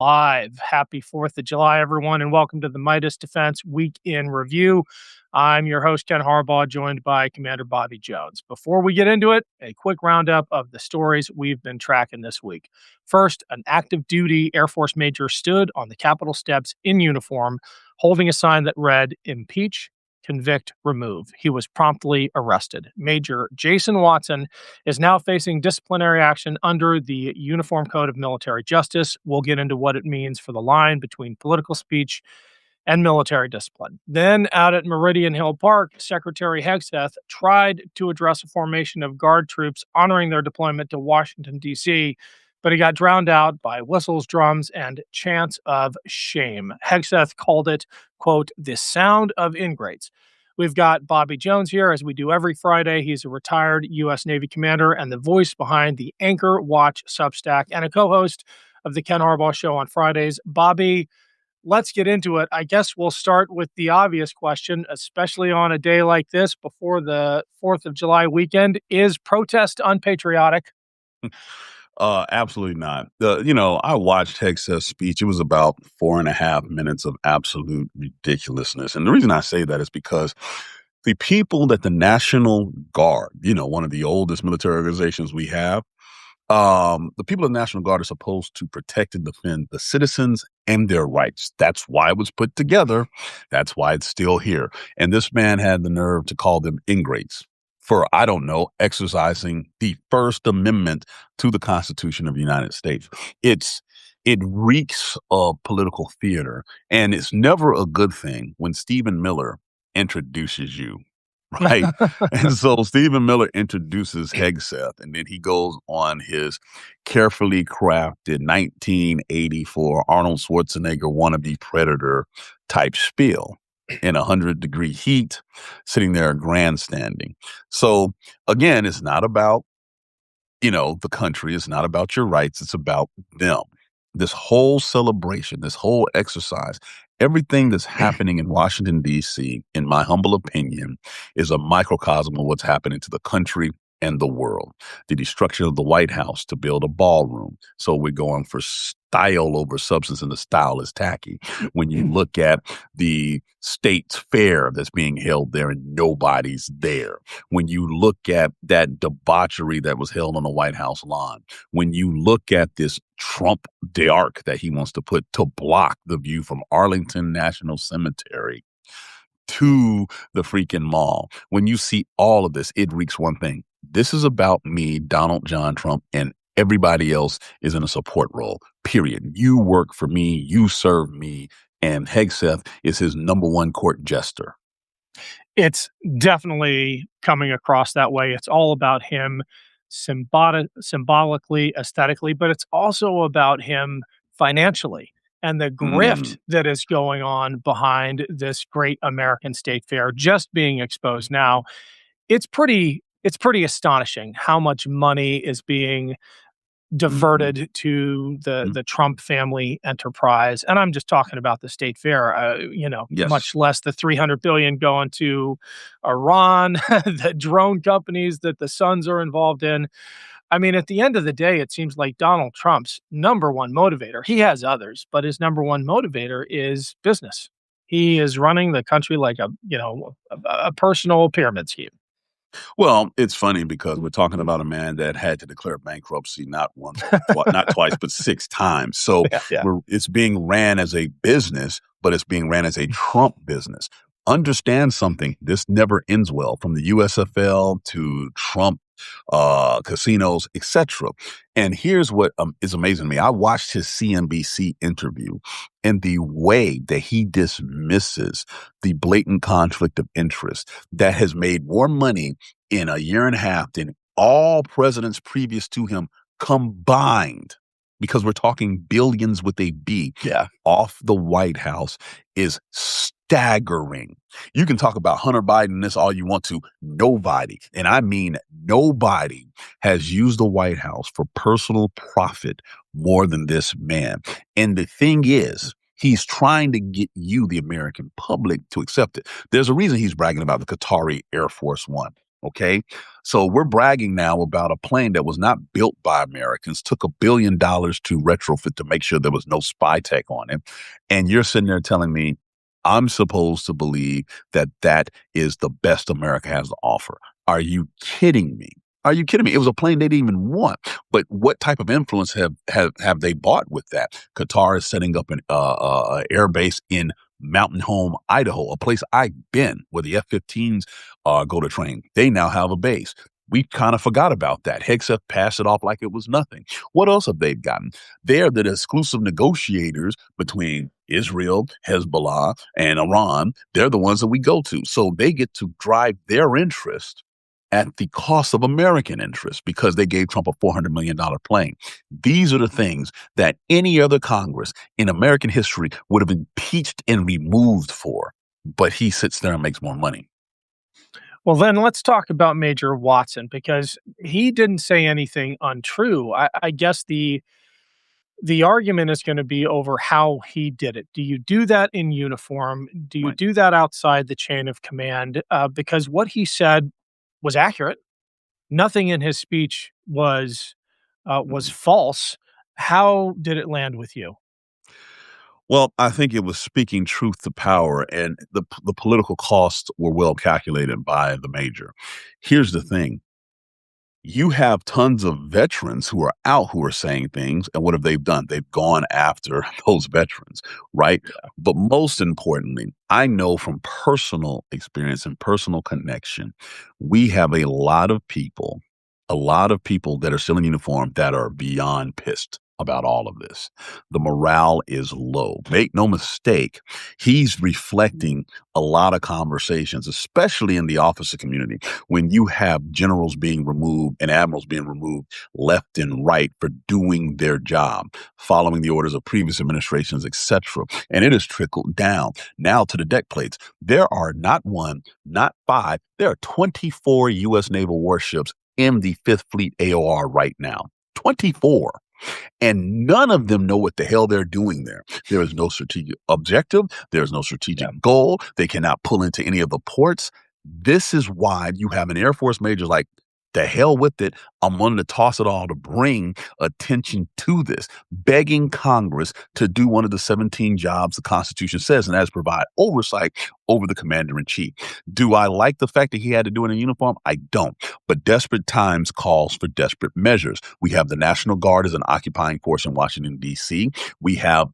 Live. Happy 4th of July, everyone, and welcome to the Meidas Defense Week in Review. I'm your host, Ken Harbaugh, joined by Commander Bobby Jones. Before we get into it, a quick roundup of the stories we've been tracking this week. First, an active duty Air Force major stood on the Capitol steps in uniform, holding a sign that read, "Impeach, Convict, Remove." He was promptly arrested. Major Jason Watson is now facing disciplinary action under the Uniform Code of Military Justice. We'll get into what it means for the line between political speech and military discipline. Then, out at Meridian Hill Park, Secretary Hegseth tried to address a formation of Guard troops honoring their deployment to Washington, D.C., but he got drowned out by whistles, drums, and chants of shame. Hegseth called it, quote, "the sound of ingrates." We've got Bobby Jones here, as we do every Friday. He's a retired U.S. Navy commander and the voice behind the Anchor Watch Substack and a co-host of the Ken Harbaugh Show on Fridays. Bobby, let's get into it. I guess we'll start with the obvious question, especially on a day like this before the 4th of July weekend. Is protest unpatriotic? Absolutely not. I watched Hegseth's speech. It was about 4.5 minutes of absolute ridiculousness. And the reason I say that is because the people that the National Guard, one of the oldest military organizations we have, the people of the National Guard are supposed to protect and defend the citizens and their rights. That's why it was put together. That's why it's still here. And this man had the nerve to call them ingrates for, I don't know, exercising the First Amendment to the Constitution of the United States. It reeks of political theater, and it's never a good thing when Stephen Miller introduces you. Right. And so Stephen Miller introduces Hegseth, and then he goes on his carefully crafted 1984 Arnold Schwarzenegger wannabe predator type spiel in 100-degree heat, sitting there grandstanding. So again, it's not about, the country. It's not about your rights. It's about them. This whole celebration, this whole exercise, everything that's happening in Washington, D.C., in my humble opinion, is a microcosm of what's happening to the country and the world. The destruction of the White House to build a ballroom. So we're going for style over substance, and the style is tacky. When you look at the state's fair that's being held there and nobody's there. When you look at that debauchery that was held on the White House lawn. When you look at this Trump d'Arc that he wants to put to block the view from Arlington National Cemetery to the freaking mall. When you see all of this, it reeks one thing. This is about me, Donald John Trump, and everybody else is in a support role, period. You work for me, you serve me, and Hegseth is his number one court jester. It's definitely coming across that way. It's all about him symbolically, aesthetically, but it's also about him financially and the grift that is going on behind this great American state fair just being exposed now. It's pretty astonishing how much money is being diverted to the Trump family enterprise. And I'm just talking about the state fair, Yes. much less the $300 billion going to Iran, the drone companies that the sons are involved in. I mean, at the end of the day, it seems like Donald Trump's number one motivator, he has others, but his number one motivator is business. He is running the country like a personal pyramid scheme. Well, it's funny because we're talking about a man that had to declare bankruptcy not once, not twice, but 6 times. So Yeah. it's being ran as a business, but it's being ran as a Trump business. Understand something. This never ends well, from the USFL to Trump casinos, etc. And here's what is amazing to me. I watched his CNBC interview, and the way that he dismisses the blatant conflict of interest that has made more money in a year and a half than all presidents previous to him combined, because we're talking billions with a B, off the White House, is staggering. You can talk about Hunter Biden, this all you want to. Nobody, and I mean nobody, has used the White House for personal profit more than this man. And the thing is, he's trying to get you, the American public, to accept it. There's a reason he's bragging about the Qatari Air Force One. Okay. So we're bragging now about a plane that was not built by Americans, took $1 billion to retrofit to make sure there was no spy tech on it. And you're sitting there telling me I'm supposed to believe that that is the best America has to offer. Are you kidding me? Are you kidding me? It was a plane they didn't even want. But what type of influence have they bought with that? Qatar is setting up an air base in Mountain Home, Idaho, a place I've been where the F-15s go to train. They now have a base. We kind of forgot about that. Hegseth passed it off like it was nothing. What else have they gotten? They're the exclusive negotiators between Israel, Hezbollah, and Iran. They're the ones that we go to. So they get to drive their interest at the cost of American interests because they gave Trump a $400 million plane. These are the things that any other Congress in American history would have impeached and removed for. But he sits there and makes more money. Well, then let's talk about Major Watson because he didn't say anything untrue. I guess the argument is going to be over how he did it. Do you do that in uniform? Do you Right. do that outside the chain of command? Because what he said was accurate. Nothing in his speech was Mhm. false. How did it land with you? Well, I think it was speaking truth to power, and the political costs were well calculated by the major. Here's the thing. You have tons of veterans who are out who are saying things, and what have they done? They've gone after those veterans, right? Yeah, But most importantly, I know from personal experience and personal connection, we have a lot of people that are still in uniform that are beyond pissed about all of this. The morale is low. Make no mistake, he's reflecting a lot of conversations, especially in the officer community when you have generals being removed and admirals being removed left and right for doing their job, following the orders of previous administrations, etc. And it has trickled down now to the deck plates. There are not one, not five, there are 24 U.S. naval warships in the Fifth Fleet AOR right now. 24 and none of them know what the hell they're doing there. There is no strategic objective. There's no yeah. strategic goal. They cannot pull into any of the ports. This is why you have an Air Force major like, the hell with it. I'm willing to toss it all to bring attention to this, begging Congress to do one of the 17 jobs the Constitution says, and that is provide oversight over the commander in chief. Do I like the fact that he had to do it in uniform? I don't. But desperate times calls for desperate measures. We have the National Guard as an occupying force in Washington, D.C. We have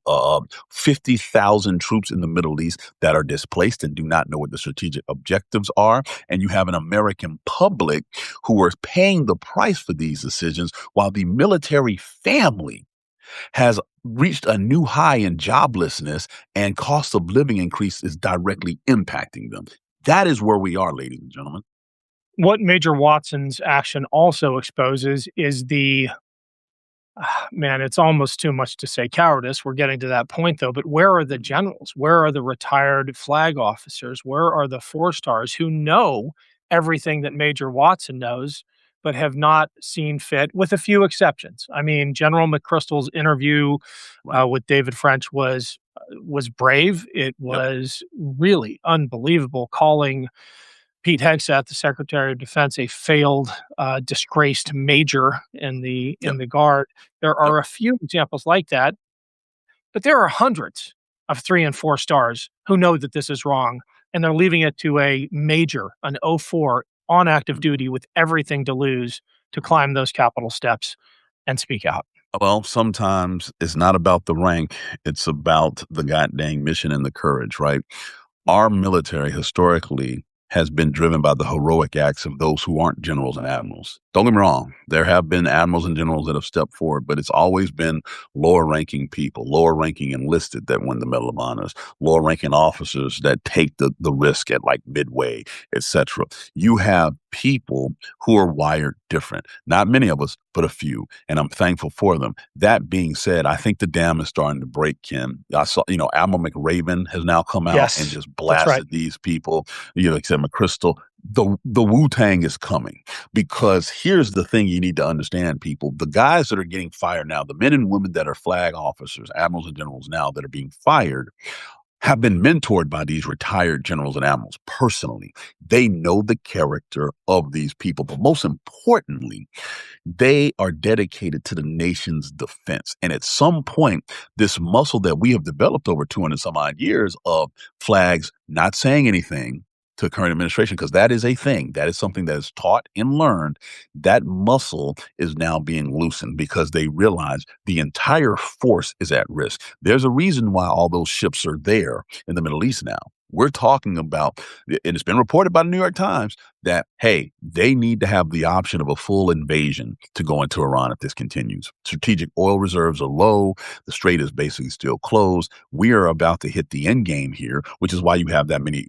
50,000 troops in the Middle East that are displaced and do not know what the strategic objectives are. And you have an American public who are paying the price for these decisions while the military family has reached a new high in joblessness and cost of living increase is directly impacting them. That is where we are, ladies and gentlemen. What Major Watson's action also exposes is the man, it's almost too much to say cowardice. We're getting to that point though, but where are the generals? Where are the retired flag officers? Where are the four stars who know everything that Major Watson knows, but have not seen fit, with a few exceptions? I mean, General McChrystal's interview Right. with David French was brave. It Yep. was really unbelievable, calling Pete Hegseth, the Secretary of Defense, a failed, disgraced major Yep. in the Guard. There Yep. are a few examples like that, but there are hundreds of 3 and 4 stars who know that this is wrong, and they're leaving it to a major, an O4 on active Mhm. duty with everything to lose to climb those Capitol steps and speak out. Well, sometimes it's not about the rank, it's about the goddamn mission and the courage, right? Our military historically has been driven by the heroic acts of those who aren't generals and admirals. Don't get me wrong, there have been admirals and generals that have stepped forward, but it's always been lower ranking people, lower ranking enlisted that win the Medal of Honors, lower ranking officers that take the risk at like midway, etc. You have people who are wired different. Not many of us, but a few, and I'm thankful for them. That being said, I think the dam is starting to break, Ken. I saw, Admiral McRaven has now come out and Yes, just that's right. blasted these people, except McChrystal. The Wu-Tang is coming because here's the thing you need to understand, people. The guys that are getting fired now, the men and women that are flag officers, admirals and generals now that are being fired, have been mentored by these retired generals and admirals personally. They know the character of these people, but most importantly, they are dedicated to the nation's defense. And at some point, this muscle that we have developed over 200 some odd years of flags not saying anything to current administration, because that is a thing. That is something that is taught and learned. That muscle is now being loosened because they realize the entire force is at risk. There's a reason why all those ships are there in the Middle East now. We're talking about, and it's been reported by the New York Times, that, hey, they need to have the option of a full invasion to go into Iran if this continues. Strategic oil reserves are low. The strait is basically still closed. We are about to hit the end game here, which is why you have that many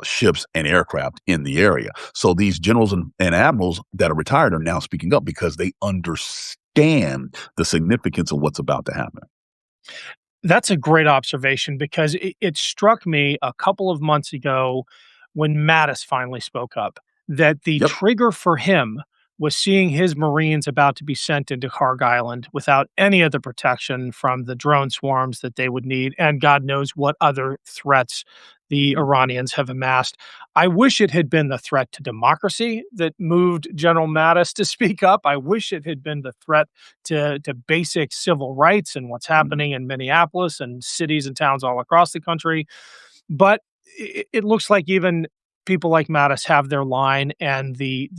ships and aircraft in the area. So these generals and admirals that are retired are now speaking up because they understand the significance of what's about to happen. That's a great observation because it struck me a couple of months ago when Mattis finally spoke up that the Yep. trigger for him was seeing his Marines about to be sent into Karg Island without any of the protection from the drone swarms that they would need, and God knows what other threats the Iranians have amassed. I wish it had been the threat to democracy that moved General Mattis to speak up. I wish it had been the threat to basic civil rights and what's Mhm. happening in Minneapolis and cities and towns all across the country. But it looks like even people like Mattis have their line, and the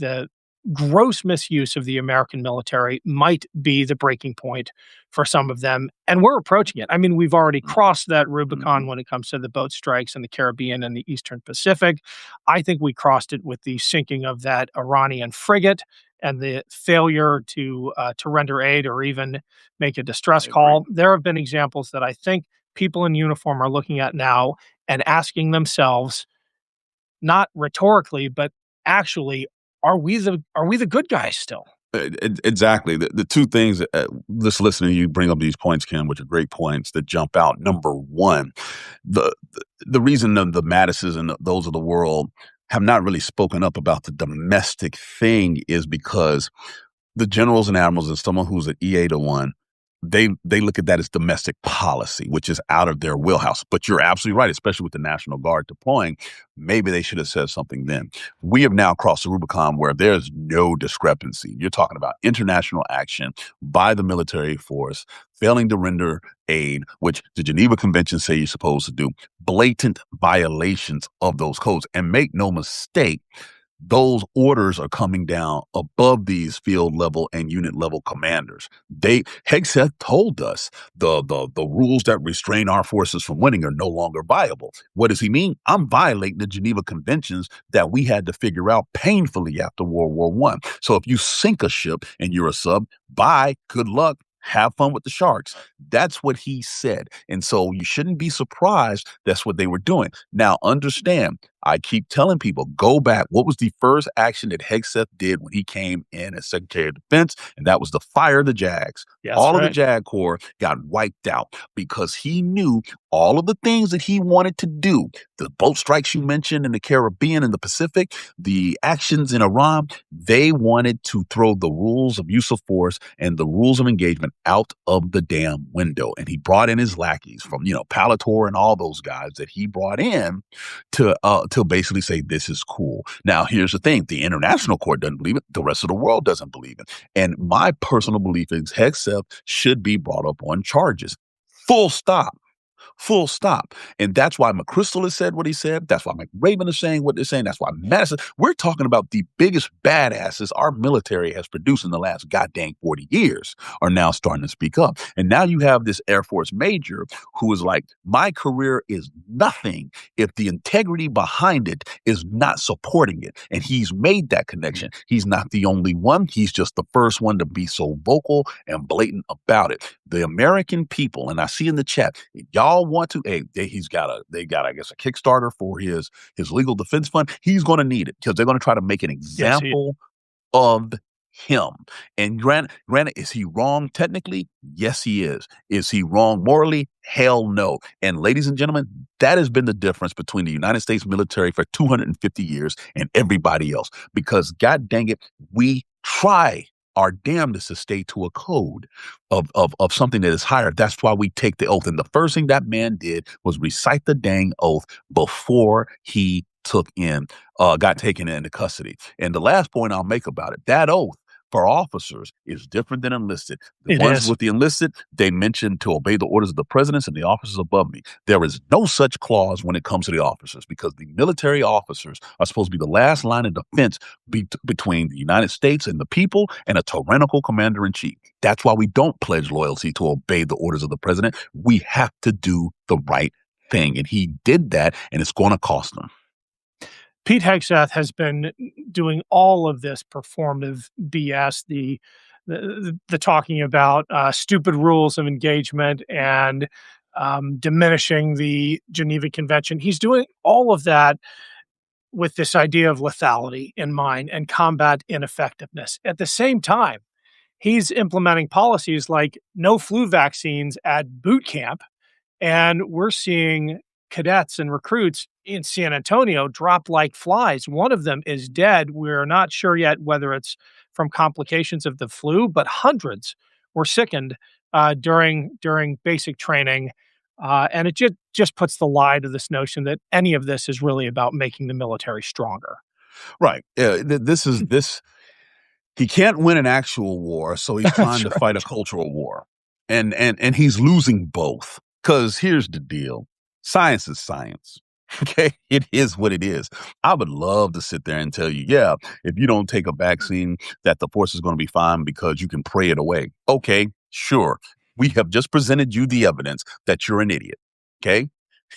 gross misuse of the American military might be the breaking point for some of them. And we're approaching it. I mean, we've already crossed that Rubicon Mhm. when it comes to the boat strikes in the Caribbean and the Eastern Pacific. I think we crossed it with the sinking of that Iranian frigate and the failure to render aid or even make a distress I agree. call. There have been examples that I think people in uniform are looking at now and asking themselves, not rhetorically, but actually, are we the good guys still? Exactly. The two things that, just listening to you bring up these points, Ken, which are great points that jump out. Number one, the reason the Mattises and those of the world have not really spoken up about the domestic thing is because the generals and admirals and someone who's an EA to one, they look at that as domestic policy, which is out of their wheelhouse. But you're absolutely right, especially with the National Guard deploying. Maybe they should have said something then. We have now crossed the Rubicon where there's no discrepancy. You're talking about international action by the military force, failing to render aid, which the Geneva Convention say you're supposed to do, blatant violations of those codes. And make no mistake, those orders are coming down above these field level and unit level commanders. Hegseth told us the rules that restrain our forces from winning are no longer viable. What does he mean? I'm violating the Geneva Conventions that we had to figure out painfully after World War One. So if you sink a ship and you're a sub, bye, good luck. Have fun with the sharks. That's what he said. And so you shouldn't be surprised that's what they were doing. Now, understand, I keep telling people, go back. What was the first action that Hegseth did when he came in as Secretary of Defense? And that was to fire the JAGs. Yeah, that's All of the right. JAG Corps got wiped out because he knew all of the things that he wanted to do. The boat strikes you mentioned in the Caribbean and the Pacific, the actions in Iran, they wanted to throw the rules of use of force and the rules of engagement out of the damn window. And he brought in his lackeys from, Palator and all those guys that he brought in to basically say this is cool. Now, here's the thing: the international court doesn't believe it. The rest of the world doesn't believe it. And my personal belief is Hegseth should be brought up on charges. Full stop. Full stop. And that's why McChrystal has said what he said. That's why McRaven is saying what they're saying. That's why Madison. We're talking about the biggest badasses our military has produced in the last goddamn 40 years are now starting to speak up. And now you have this Air Force major who is like, my career is nothing if the integrity behind it is not supporting it. And he's made that connection. He's not the only one. He's just the first one to be so vocal and blatant about it. The American people, and I see in the chat, if y'all want to, hey, they got, I guess, a Kickstarter for his legal defense fund. He's going to need it because they're going to try to make an Yes, example of him. And granted, is he wrong technically? Yes, he is. Is he wrong morally? Hell no. And ladies and gentlemen, that has been the difference between the United States military for 250 years and everybody else. Because God dang it, we try our damnedest to stay to a code of something that is higher. That's why we take the oath. And the first thing that man did was recite the dang oath before he got taken into custody. And the last point I'll make about it, that oath for officers is different than enlisted. The It ones is. with the enlisted, they mention to obey the orders of the presidents and the officers above me. There is no such clause when it comes to the officers because the military officers are supposed to be the last line of defense between the United States and the people and a tyrannical commander in chief. That's why we don't pledge loyalty to obey the orders of the president. We have to do the right thing. And he did that, and it's going to cost him. Pete Hegseth has been doing all of this performative BS, the talking about stupid rules of engagement and diminishing the Geneva Convention. He's doing all of that with this idea of lethality in mind and combat ineffectiveness. At the same time, he's implementing policies like no flu vaccines at boot camp, and we're seeing cadets and recruits in San Antonio drop like flies. One of them is dead. We're not sure yet whether it's from complications of the flu, but hundreds were sickened during basic training. And it just puts the lie to this notion that any of this is really about making the military stronger. Right. This. He can't win an actual war, so he's trying That's to fight a right. cultural war. And he's losing both. Because here's the deal. Science is science. Okay? It is what it is. I would love to sit there and tell you, yeah, if you don't take a vaccine, that the force is going to be fine because you can pray it away. Okay, sure. We have just presented you the evidence that you're an idiot. Okay?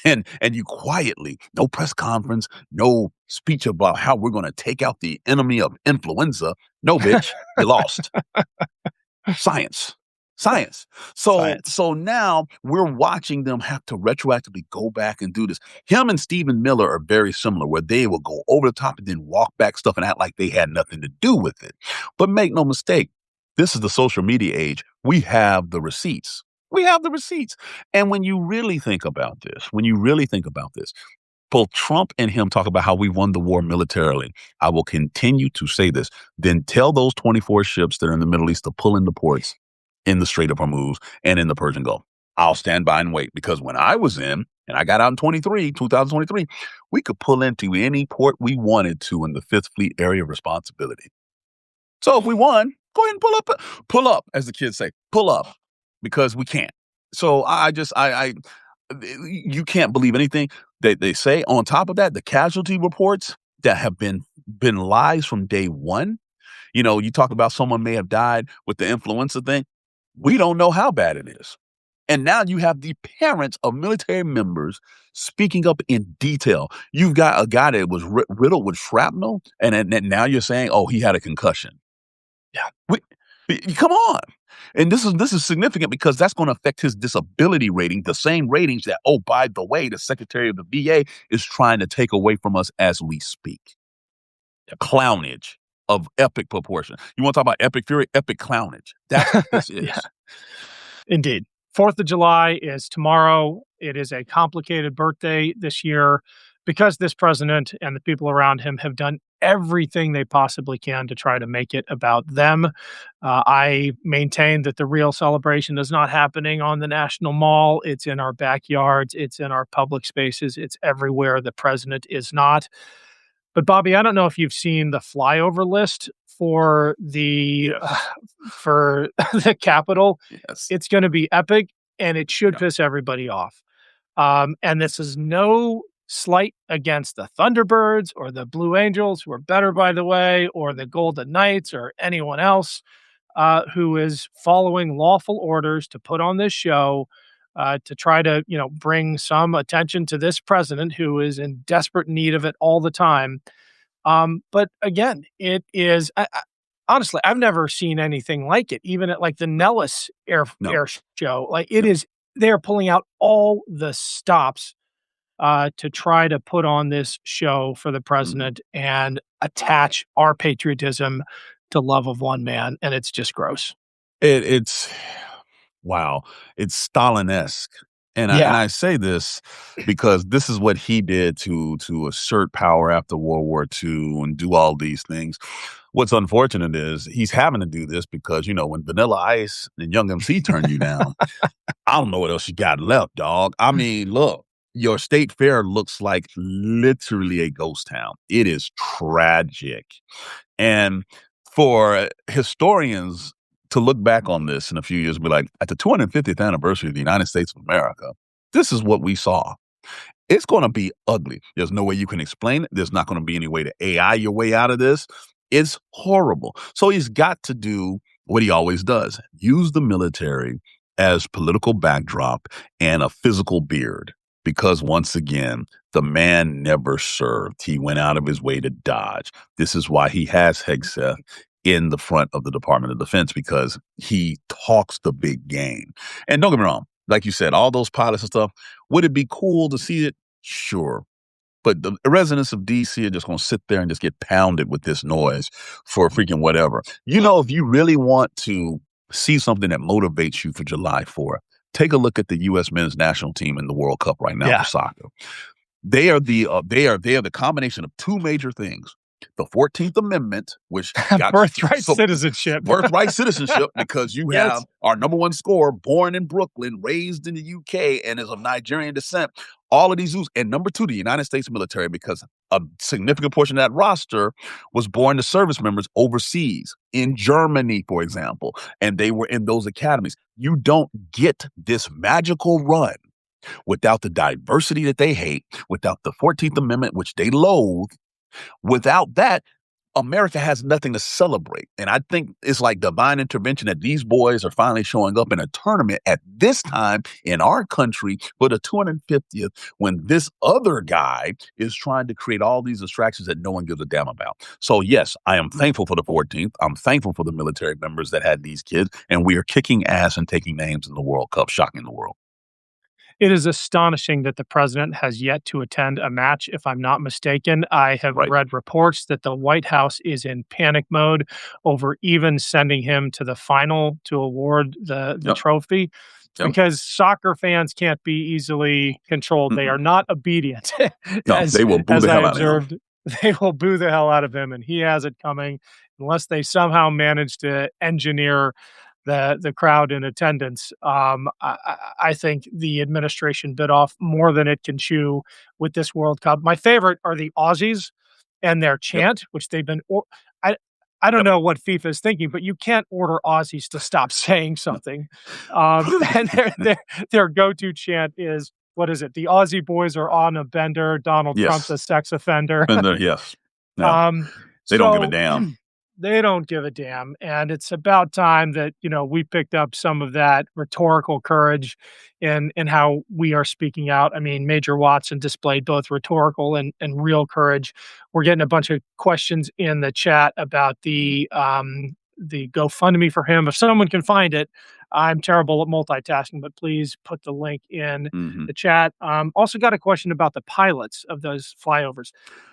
And you quietly, no press conference, no speech about how we're going to take out the enemy of influenza. No, bitch, you lost. Science. Science. So Science. so now we're watching them have to retroactively go back and do this. Him and Stephen Miller are very similar, where they will go over the top and then walk back stuff and act like they had nothing to do with it. But make no mistake, this is the social media age. We have the receipts. We have the receipts. And when you really think about this, both Trump and him talk about how we won the war militarily. I will continue to say this. Then tell those 24 ships that are in the Middle East to pull into ports in the Strait of Hormuz and in the Persian Gulf. I'll stand by and wait because when I was in and I got out in 2023, we could pull into any port we wanted to in the Fifth Fleet area of responsibility. So if we won, go ahead and pull up, as the kids say, pull up because we can't. So you can't believe anything that they say. On top of that, the casualty reports that have been lies from day one. You talk about someone may have died with the influenza thing. We don't know how bad it is. And now you have the parents of military members speaking up in detail. You've got a guy that was riddled with shrapnel, and now you're saying, oh, he had a concussion. Yeah. Come on. And this is significant because that's going to affect his disability rating, the same ratings that, oh, by the way, the secretary of the VA is trying to take away from us as we speak. Clownage of epic proportion. You want to talk about epic fury? Epic clownage. That's what this is. Yeah, indeed. 4th of July is tomorrow. It is a complicated birthday this year because this president and the people around him have done everything they possibly can to try to make it about them. I maintain that the real celebration is not happening on the National Mall. It's in our backyards. It's in our public spaces. It's everywhere the president is not. But Bobby, I don't know if you've seen the flyover list for the Capitol. Yes. It's going to be epic, and it should piss everybody off. And this is no slight against the Thunderbirds or the Blue Angels, who are better, by the way, or the Golden Knights or anyone else who is following lawful orders to put on this show to try to, bring some attention to this president who is in desperate need of it all the time. But again, it is honestly, I've never seen anything like it. Even at like the Nellis No. air show, like it is, they're pulling out all the stops to try to put on this show for the president and attach our patriotism to love of one man, and it's just gross. It's wow. It's Stalin-esque. And Yeah. I say this because this is what he did to assert power after World War II and do all these things. What's unfortunate is he's having to do this because, when Vanilla Ice and Young MC turn you down, I don't know what else you got left, dog. I mean, look, your state fair looks like literally a ghost town. It is tragic. And for historians to look back on this in a few years and be like, at the 250th anniversary of the United States of America, this is what we saw. It's gonna be ugly. There's no way you can explain it. There's not gonna be any way to AI your way out of this. It's horrible. So he's got to do what he always does, use the military as political backdrop and a physical beard. Because once again, the man never served. He went out of his way to dodge. This is why he has Hegseth in the front of the Department of Defense, because he talks the big game. And don't get me wrong, like you said, all those pilots and stuff, would it be cool to see it? Sure. But the residents of DC are just going to sit there and just get pounded with this noise for freaking whatever. If you really want to see something that motivates you for July 4th, take a look at the U.S. men's national team in the World Cup right now for Yeah. soccer. They are the combination of two major things. The 14th Amendment, which got Birthright citizenship. birthright citizenship, because you Yes. have our number one scorer born in Brooklyn, raised in the UK, and is of Nigerian descent. All of these zoos. And number two, the United States military, because a significant portion of that roster was born to service members overseas, in Germany, for example, and they were in those academies. You don't get this magical run without the diversity that they hate, without the 14th Amendment, which they loathe. Without that, America has nothing to celebrate. And I think it's like divine intervention that these boys are finally showing up in a tournament at this time in our country for the 250th, when this other guy is trying to create all these distractions that no one gives a damn about. So yes, I am thankful for the 14th. I'm thankful for the military members that had these kids, and we are kicking ass and taking names in the World Cup, shocking the world. It is astonishing that the president has yet to attend a match, if I'm not mistaken. I have Right. read reports that the White House is in panic mode over even sending him to the final to award the Yep. trophy, Yep. because soccer fans can't be easily controlled. They Mm-mm. are not obedient, No, as they will boo as the I hell out of him. observed. They will boo the hell out of him, and he has it coming unless they somehow manage to engineer the crowd in attendance. I think the administration bit off more than it can chew with this World Cup. My favorite are the Aussies and their Yep. chant, which they've been. I I don't Yep. know what FIFA is thinking, but you can't order Aussies to stop saying something. And their go-to chant is, what is it? The Aussie boys are on a bender. Donald Trump's Yes. a sex offender. And yes. Yeah. Um, They don't give a so damn. they don't give a damn. And it's about time that, we picked up some of that rhetorical courage in how we are speaking out. I mean, Major Watson displayed both rhetorical and real courage. We're getting a bunch of questions in the chat about the GoFundMe for him. If someone can find it, I'm terrible at multitasking, but please put the link in Mhm. the chat. Also got a question about the pilots of those flyovers.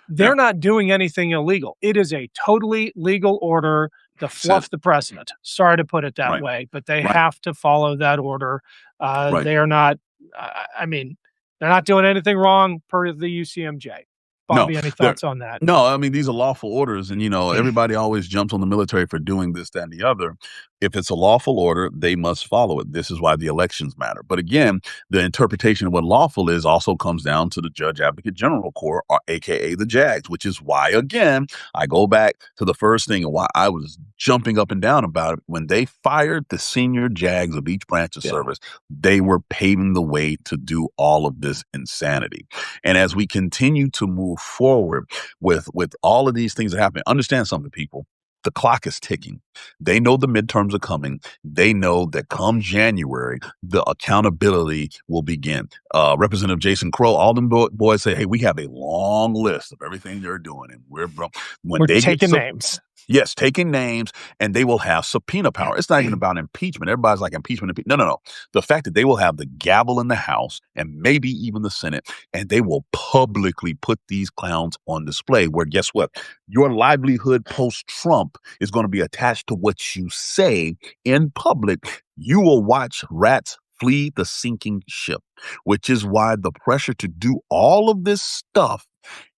Yeah. They're not doing anything illegal. It is a totally legal order to Said fluff the president. Sorry to put it that right. way, but they Right. have to follow that order. Right. They are not, I mean, they're not doing anything wrong per the UCMJ. No, Bobby, any they're thoughts on that? no, I mean, these are lawful orders, and, everybody always jumps on the military for doing this, that, and the other. If it's a lawful order, they must follow it. This is why the elections matter. But again, the interpretation of what lawful is also comes down to the Judge Advocate General Corps, or AKA the JAGs, which is why, again, I go back to the first thing and why I was jumping up and down about it. When they fired the senior JAGs of each branch of Yeah. service, they were paving the way to do all of this insanity. And as we continue to move forward with all of these things that happen, understand something, people. The clock is ticking. They know the midterms are coming. They know that come January, the accountability will begin. Representative Jason Crow, all them boys say, hey, we have a long list of everything they're doing. And when We're they get taking names. Yes, taking names, and they will have subpoena power. It's not even about impeachment. Everybody's like impeachment. No, no, no. The fact that they will have the gavel in the House and maybe even the Senate, and they will publicly put these clowns on display, where guess what? Your livelihood post-Trump is going to be attached to what you say in public. You will watch rats flee the sinking ship, which is why the pressure to do all of this stuff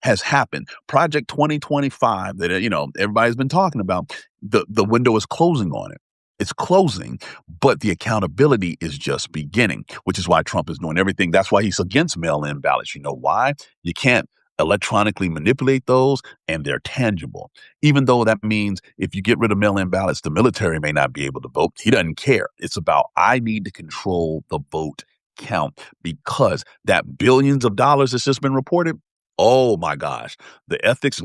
has happened. Project 2025 that, everybody's been talking about, the window is closing on it. It's closing, but the accountability is just beginning, which is why Trump is doing everything. That's why he's against mail-in ballots. You know why? You can't electronically manipulate those, and they're tangible. Even though that means if you get rid of mail-in ballots, the military may not be able to vote. He doesn't care. It's about, I need to control the vote count, because that billions of dollars that's just been reported, oh my gosh, the ethics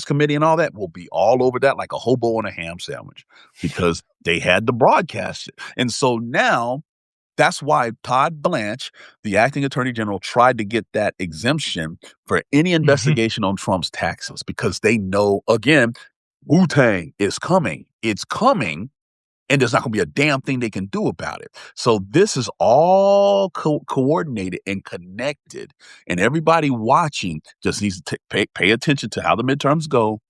committee and all that will be all over that like a hobo on a ham sandwich, because they had to broadcast it. And so now that's why Todd Blanche, the acting attorney general, tried to get that exemption for any Mhm. investigation on Trump's taxes, because they know, again, Wu-Tang is coming. It's coming, and there's not going to be a damn thing they can do about it. So this is all coordinated and connected, and everybody watching just needs to pay attention to how the midterms go,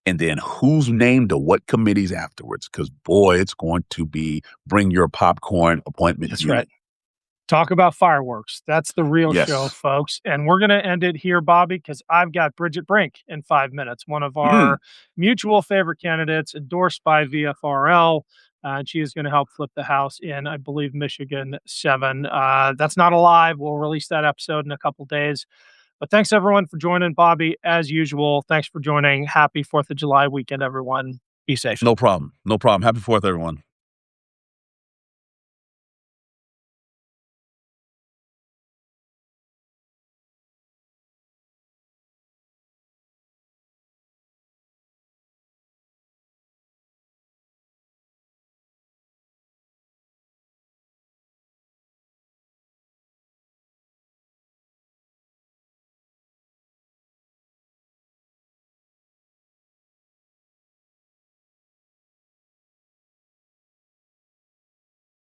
and then who's named to what committees afterwards. Because boy, it's going to be bring your popcorn appointment That's right. viewing. Talk about fireworks. That's the real show, Yes. folks. And we're going to end it here, Bobby, because I've got Bridget Brink in 5 minutes, one of Mm, our mutual favorite candidates, endorsed by VFRL. And she is going to help flip the House in, I believe, Michigan 7. That's not alive. We'll release that episode in a couple days. But thanks, everyone, for joining. Bobby, as usual, thanks for joining. Happy 4th of July weekend, everyone. Be safe. no problem. No problem. Happy 4th, everyone.